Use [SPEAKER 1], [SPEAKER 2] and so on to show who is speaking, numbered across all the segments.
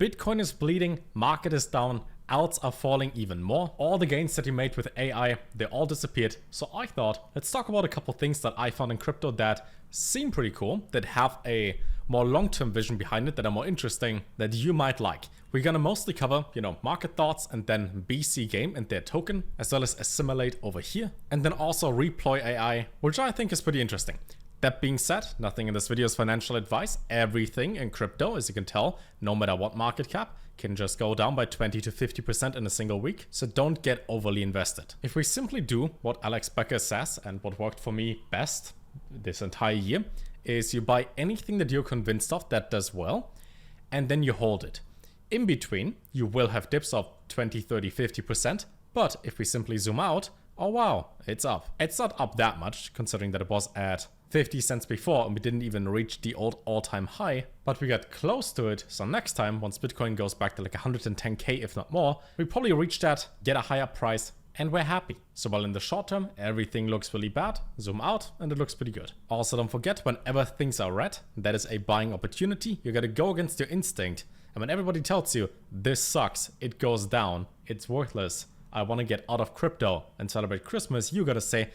[SPEAKER 1] Bitcoin is bleeding, market is down, alts are falling even more. All the gains that you made with AI, they all disappeared. So I thought, let's talk about a couple things that I found in crypto that seem pretty cool, that have a more long-term vision behind it, that are more interesting, that you might like. We're gonna mostly cover, market thoughts, and then BC Game and their token, as well as Assimilate over here, and then also ReployAI, which I think is pretty interesting. That being said, nothing in this video is financial advice. Everything in crypto, as you can tell, no matter what market cap, can just go down by 20 to 50% in a single week. So don't get overly invested. If we simply do what Alex Becker says, and what worked for me best this entire year, is you buy anything that you're convinced of that does well, and then you hold it. In between, you will have dips of 20, 30, 50%. But if we simply zoom out, oh wow, it's up. It's not up that much, considering that it was at 50 cents before and we didn't even reach the old all-time high, but we got close to it. So next time, once Bitcoin goes back to like 110k, if not more, we probably reach that, get a higher price, and we're happy. So while in the short term, everything looks really bad, zoom out and it looks pretty good. Also, don't forget, whenever things are red, that is a buying opportunity. You gotta go against your instinct. And when everybody tells you, this sucks, it goes down, it's worthless, I wanna get out of crypto and celebrate Christmas, you gotta say,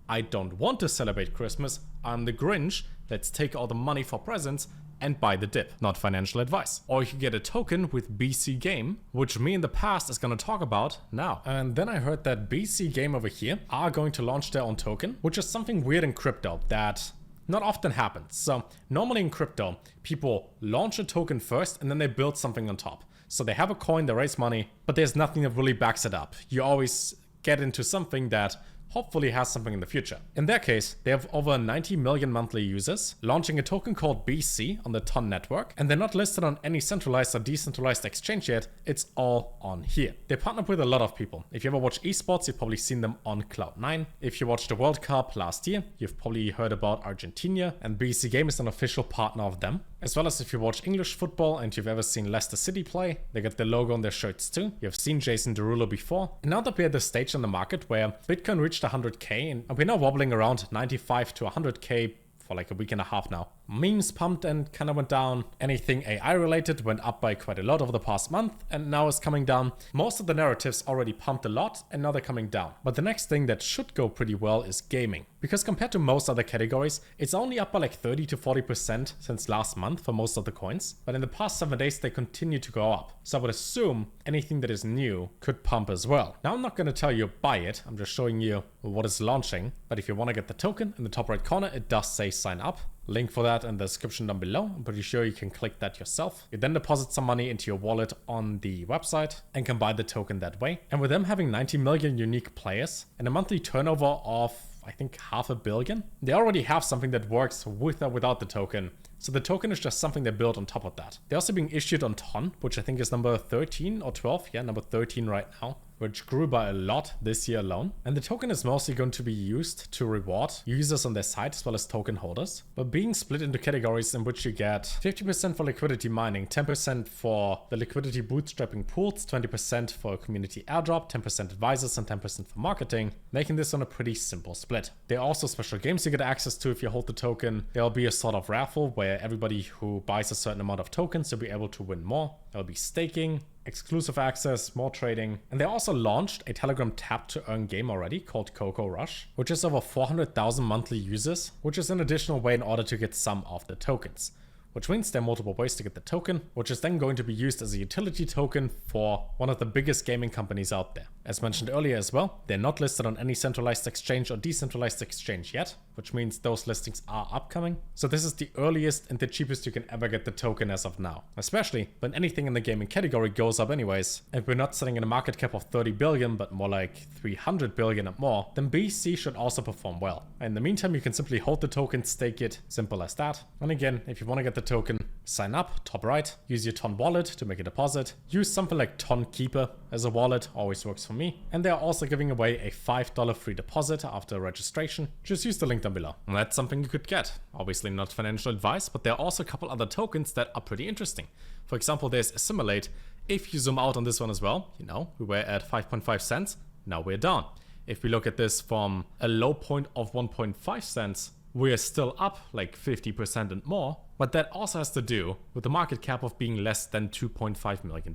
[SPEAKER 1] I don't want to celebrate Christmas, I'm the Grinch, let's take all the money for presents and buy the dip. Not financial advice. Or you can get a token with BC Game, which me in the past is gonna talk about now. And then I heard that BC Game over here are going to launch their own token, which is something weird in crypto that not often happens. So normally in crypto, people launch a token first and then they build something on top. So they have a coin, they raise money, but there's nothing that really backs it up. You always get into something that hopefully has something in the future. In their case, they have over 90 million monthly users, launching a token called BC on the Ton network, and they're not listed on any centralized or decentralized exchange yet, it's all on here. They partner with a lot of people. If you ever watch esports, you've probably seen them on Cloud9. If you watched the World Cup last year, you've probably heard about Argentina, and BC Game is an official partner of them. As well as if you watch English football and you've ever seen Leicester City play, they got the logo on their shirts too. You've seen Jason Derulo before. And now that we're at the stage in the market where Bitcoin reached 100k and we're now wobbling around 95 to 100k for like a week and a half now. Memes pumped and kind of went down. Anything AI related went up by quite a lot over the past month and now is coming down. Most of the narratives already pumped a lot and now they're coming down. But the next thing that should go pretty well is gaming. Because compared to most other categories, it's only up by like 30 to 40% since last month for most of the coins. But in the past 7 days, they continue to go up. So I would assume anything that is new could pump as well. Now I'm not going to tell you buy it. I'm just showing you what is launching. But if you want to get the token, in the top right corner, it does say sign up. Link for that in the description down below. I'm pretty sure you can click that yourself. You then deposit some money into your wallet on the website and can buy the token that way. And with them having 90 million unique players and a monthly turnover of I think $500 million, they already have something that works with or without the token. So the token is just something they built on top of that. They're also being issued on Ton, which I think is number 13 or 12. Yeah, number 13 right now, which grew by a lot this year alone. And the token is mostly going to be used to reward users on their site as well as token holders, but being split into categories in which you get 50% for liquidity mining, 10% for the liquidity bootstrapping pools, 20% for community airdrop, 10% advisors, and 10% for marketing, making this on a pretty simple split. There are also special games you get access to if you hold the token. There'll be a sort of raffle where everybody who buys a certain amount of tokens will be able to win more. There'll be staking, exclusive access, more trading. And they also launched a Telegram tap to earn game already called Coco Rush, which has over 400,000 monthly users, which is an additional way in order to get some of the tokens. Which means there are multiple ways to get the token, which is then going to be used as a utility token for one of the biggest gaming companies out there. As mentioned earlier as well, they're not listed on any centralized exchange or decentralized exchange yet, which means those listings are upcoming. So this is the earliest and the cheapest you can ever get the token as of now, especially when anything in the gaming category goes up anyways, and we're not sitting in a market cap of 30 billion, but more like 300 billion and more, then BC should also perform well. In the meantime, you can simply hold the token, stake it, simple as that. And again, if you want to get the token, sign up, top right, use your Ton wallet to make a deposit, use something like Ton Keeper as a wallet, always works for me. And they are also giving away a $5 free deposit after registration. Just use the link down below. And that's something you could get. Obviously not financial advice, but there are also a couple other tokens that are pretty interesting. For example, there's Assimilate. If you zoom out on this one as well, we were at 5.5 cents, now we're down. If we look at this from a low point of 1.5 cents, we're still up like 50% and more, but that also has to do with the market cap of being less than $2.5 million.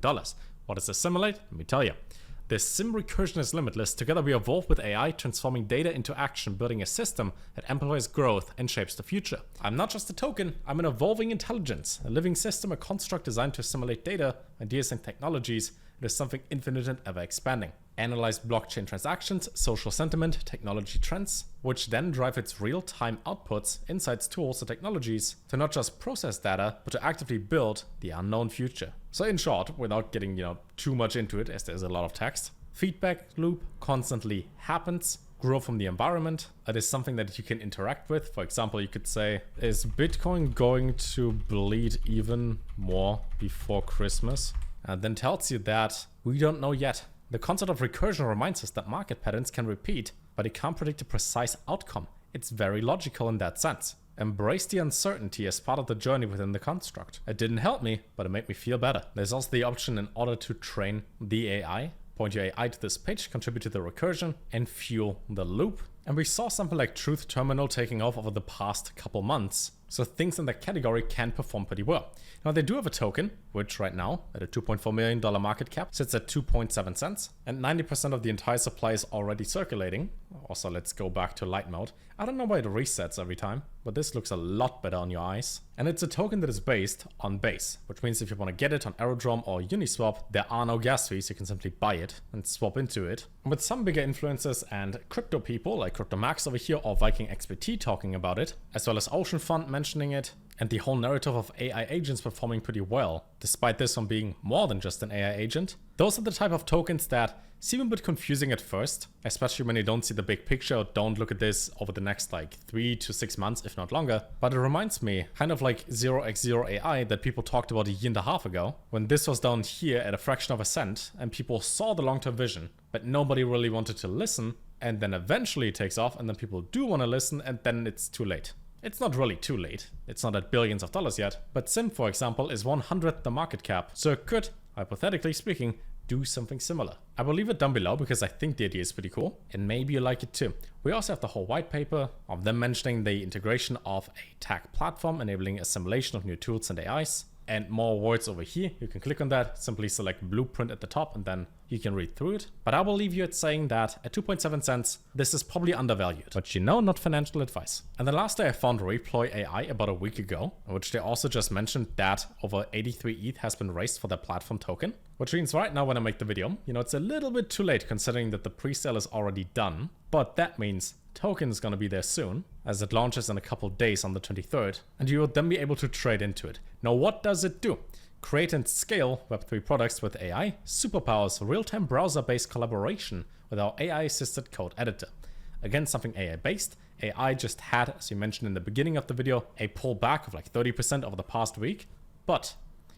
[SPEAKER 1] What does this simulate? Let me tell you. The sim recursion is limitless. Together we evolve with AI, transforming data into action, building a system that amplifies growth and shapes the future. I'm not just a token, I'm an evolving intelligence, a living system, a construct designed to assimilate data, ideas and technologies. It is something infinite and ever expanding. Analyze blockchain transactions, social sentiment, technology trends, which then drive its real-time outputs, insights, tools, and technologies to not just process data, but to actively build the unknown future. So in short, without getting too much into it, as there's a lot of text, feedback loop constantly happens, grow from the environment. It is something that you can interact with. For example, you could say, is Bitcoin going to bleed even more before Christmas? And then tells you that we don't know yet. The concept of recursion reminds us that market patterns can repeat, but it can't predict a precise outcome. It's very logical in that sense. Embrace the uncertainty as part of the journey within the construct. It didn't help me, but it made me feel better. There's also the option in order to train the AI. Point your AI to this page, contribute to the recursion, and fuel the loop. And we saw something like Truth Terminal taking off over the past couple months. So things in that category can perform pretty well. Now they do have a token, which right now at a $2.4 million market cap sits at 2.7 cents. And 90% of the entire supply is already circulating. Also, let's go back to light mode. I don't know why it resets every time, but this looks a lot better on your eyes. And it's a token that is based on Base, which means if you want to get it on Aerodrome or Uniswap, there are no gas fees. You can simply buy it and swap into it. And with some bigger influencers and crypto people like Crypto Max over here or Viking XPT talking about it, as well as Ocean Fund mentioning it, and the whole narrative of AI agents performing pretty well, despite this one being more than just an AI agent. Those are the type of tokens that seem a bit confusing at first, especially when you don't see the big picture or don't look at this over the next like 3 to 6 months, if not longer. But it reminds me kind of like 0x0 AI that people talked about a year and a half ago, when this was down here at a fraction of a cent and people saw the long-term vision, but nobody really wanted to listen. And then eventually it takes off and then people do want to listen and then it's too late. It's not really too late. It's not at billions of dollars yet, but Sim, for example, is 100th the market cap, so it could, hypothetically speaking, do something similar. I will leave it down below because I think the idea is pretty cool, and maybe you like it too. We also have the whole white paper of them mentioning the integration of a tech platform, enabling assimilation of new tools and AIs. And more words over here. You can click on that, simply select blueprint at the top, and then you can read through it. But I will leave you at saying that at 2.7 cents, this is probably undervalued, but not financial advice. And then lastly, I found ReployAI about a week ago, in which they also just mentioned that over 83 ETH has been raised for their platform token, which means right now when I make the video, it's a little bit too late considering that the pre-sale is already done, but that means token is going to be there soon, as it launches in a couple days on the 23rd, and you will then be able to trade into it. Now, what does it do? Create and scale Web3 products with AI, superpowers, real-time browser-based collaboration with our AI-assisted code editor. Again, something AI-based. AI just had, as you mentioned in the beginning of the video, a pullback of like 30% over the past week, but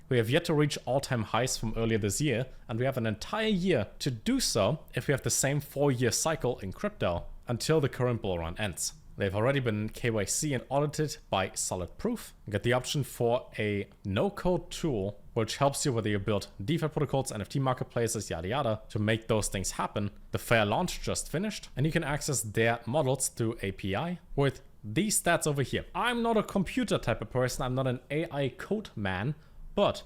[SPEAKER 1] we have yet to reach all-time highs from earlier this year, and we have an entire year to do so if we have the same 4-year cycle in crypto until the current bull run ends. They've already been KYC and audited by Solid Proof. You get the option for a no-code tool, which helps you whether you build DeFi protocols, NFT marketplaces, yada yada, to make those things happen. The fair launch just finished, and you can access their models through API with these stats over here. I'm not a computer type of person, I'm not an AI code man, but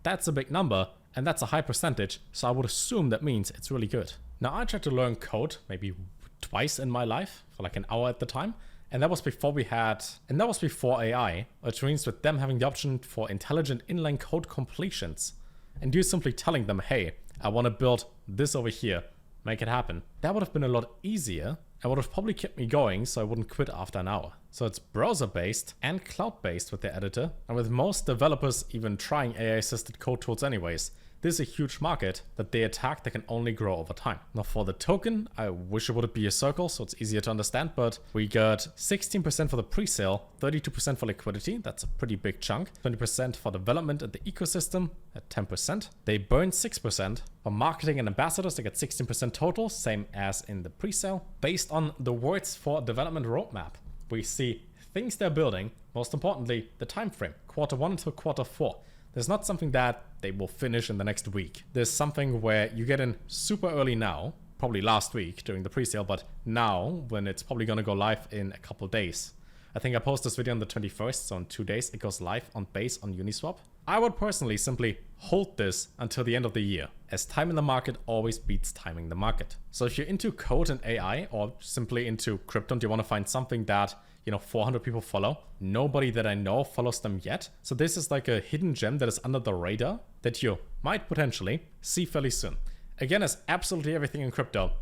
[SPEAKER 1] that's a big number, and that's a high percentage, so I would assume that means it's really good. Now, I tried to learn code maybe twice in my life for like an hour at the time, and that was before AI, which means with them having the option for intelligent inline code completions, and you simply telling them, hey, I want to build this over here, make it happen. That would have been a lot easier and would have probably kept me going so I wouldn't quit after an hour. So it's browser-based and cloud-based with their editor, and with most developers even trying AI-assisted code tools anyways, this is a huge market that they attack that can only grow over time. Now for the token, I wish it would be a circle so it's easier to understand, but we got 16% for the pre-sale, 32% for liquidity, that's a pretty big chunk, 20% for development and the ecosystem at 10%. They burn 6%. For marketing and ambassadors, they get 16% total, same as in the pre-sale. Based on the words for development roadmap, we see things they're building, most importantly, the time frame, Q1 until Q4. There's not something that they will finish in the next week. There's something where you get in super early now, probably last week during the pre-sale, but now when it's probably going to go live in a couple days. I think I post this video on the 21st, so in 2 days it goes live on base on Uniswap. I would personally simply hold this until the end of the year, as time in the market always beats timing the market. So if you're into code and AI or simply into crypto and you want to find something that, 400 people follow, nobody that I know follows them yet. So this is like a hidden gem that is under the radar that you might potentially see fairly soon. Again, as absolutely everything in crypto,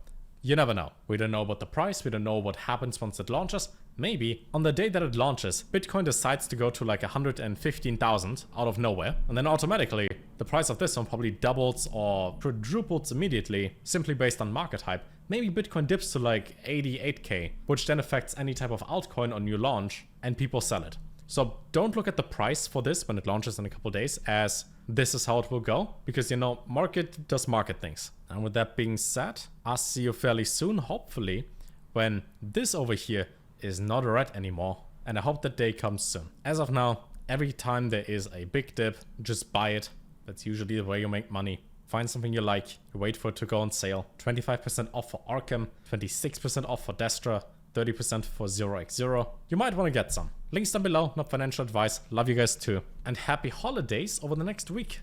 [SPEAKER 1] you never know. We don't know about the price. We don't know what happens once it launches. Maybe on the day that it launches, Bitcoin decides to go to like 115,000 out of nowhere. And then automatically the price of this one probably doubles or quadruples immediately simply based on market hype. Maybe Bitcoin dips to like 88K, which then affects any type of altcoin on new launch and people sell it. So don't look at the price for this when it launches in a couple days as this is how it will go, because market does market things. And with that being said, I'll see you fairly soon, hopefully, when this over here is not a red anymore. And I hope that day comes soon. As of now, every time there is a big dip, just buy it. That's usually the way you make money. Find something you like, you wait for it to go on sale. 25% off for Arkham, 26% off for Destra, 30% for 0x0. You might want to get some. Links down below, not financial advice. Love you guys too. And happy holidays over the next week.